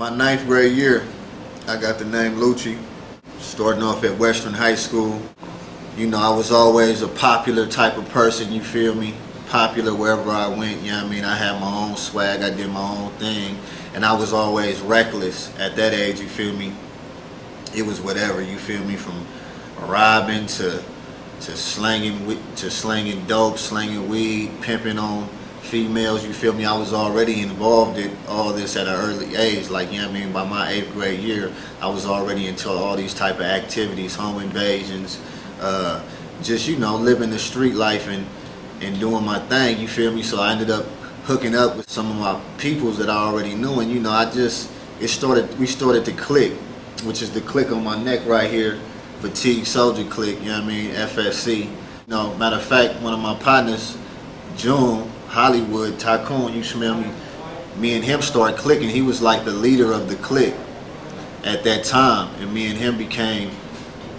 My 9th grade year, I got the name Lucci. Starting off at Western High School. You know, I was always a popular type of person, you feel me? Popular wherever I went, you know what I mean? I had my own swag, I did my own thing. And I was always reckless at that age, you feel me? It was whatever, you feel me? From robbing to slanging dope, slanging weed, pimping on females, you feel me? I was already involved in all this at an early age, like, you know what I mean? By my 8th grade year, I was already into all these type of activities, home invasions, just, you know, living the street life and doing my thing, you feel me? So I ended up hooking up with some of my peoples that I already knew, and, you know, we started to click, which is the click on my neck right here, Fatigue Soldier Click, you know what I mean, FSC. You know, matter of fact, one of my partners, June, Hollywood Tycoon, you smell me? Me and him started clicking. He was like the leader of the clique at that time, and me and him became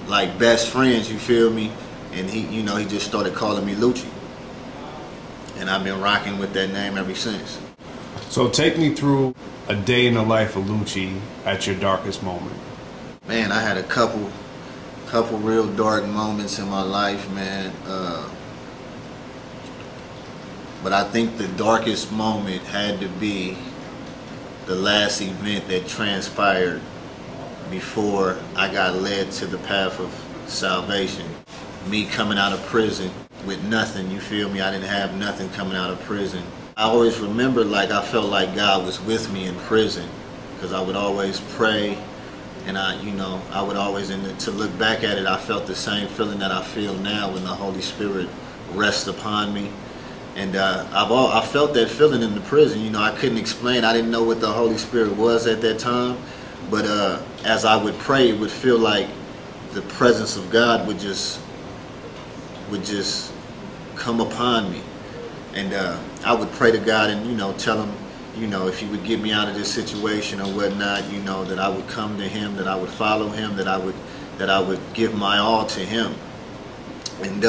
like best friends, you feel me? And he, you know, he just started calling me Lucci, and I've been rocking with that name ever since. So take me through a day in the life of Lucci at your darkest moment. Man, I had a couple real dark moments in my life, man. But I think the darkest moment had to be the last event that transpired before I got led to the path of salvation. Me coming out of prison with nothing, you feel me? I didn't have nothing coming out of prison. I always remember, like, I felt like God was with me in prison, because I would always pray, and I would always, and to look back at it, I felt the same feeling that I feel now when the Holy Spirit rests upon me. And I felt that feeling in the prison. You know, I couldn't explain. I didn't know what the Holy Spirit was at that time. But as I would pray, it would feel like the presence of God would just come upon me. And I would pray to God and, you know, tell him, you know, if he would get me out of this situation or whatnot, you know, that I would come to him, that I would follow him, that I would give my all to him. And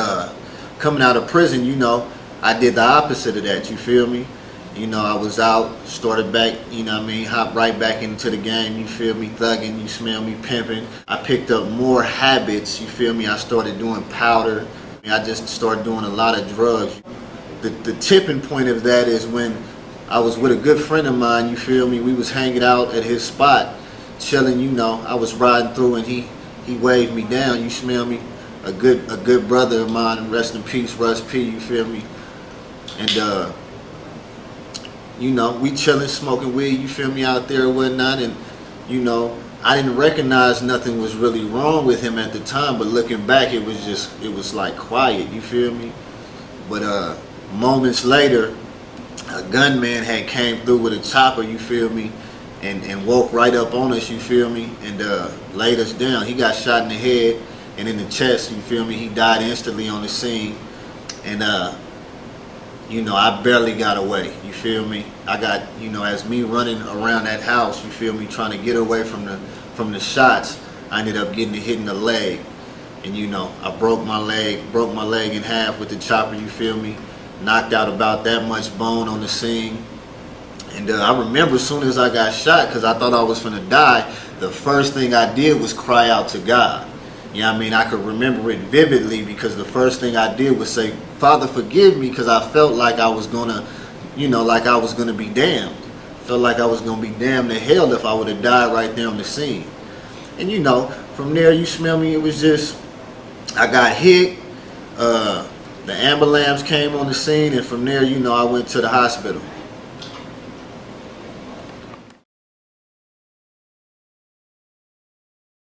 coming out of prison, you know, I did the opposite of that, you feel me? You know, I was out, started back, you know what I mean, hopped right back into the game, you feel me, thugging, you smell me, pimping. I picked up more habits, you feel me? I started doing powder. I just started doing a lot of drugs. The tipping point of that is when I was with a good friend of mine, you feel me? We was hanging out at his spot, chilling, you know. I was riding through and he waved me down, you smell me? A good brother of mine, rest in peace, Russ P, you feel me? And you know, we chilling, smoking weed, you feel me, out there and whatnot, and you know, I didn't recognize nothing was really wrong with him at the time, but looking back, it was like quiet, you feel me? But moments later, a gunman had came through with a chopper, you feel me, and woke right up on us, you feel me, and laid us down. He got shot in the head and in the chest, you feel me. He died instantly on the scene, and you know, I barely got away, you feel me? I got, you know, as me running around that house, you feel me, trying to get away from the shots, I ended up getting hit in the leg. And you know, I broke my leg in half with the chopper, you feel me? Knocked out about that much bone on the scene. And I remember as soon as I got shot, because I thought I was finna die, the first thing I did was cry out to God. You know what I mean? I could remember it vividly, because the first thing I did was say, Father, forgive me, because I felt like I was gonna, you know, like I was gonna be damned. Felt like I was gonna be damned to hell if I would have died right there on the scene. And you know, from there, you smell me, it was just, I got hit, the ambulance came on the scene, and from there, you know, I went to the hospital.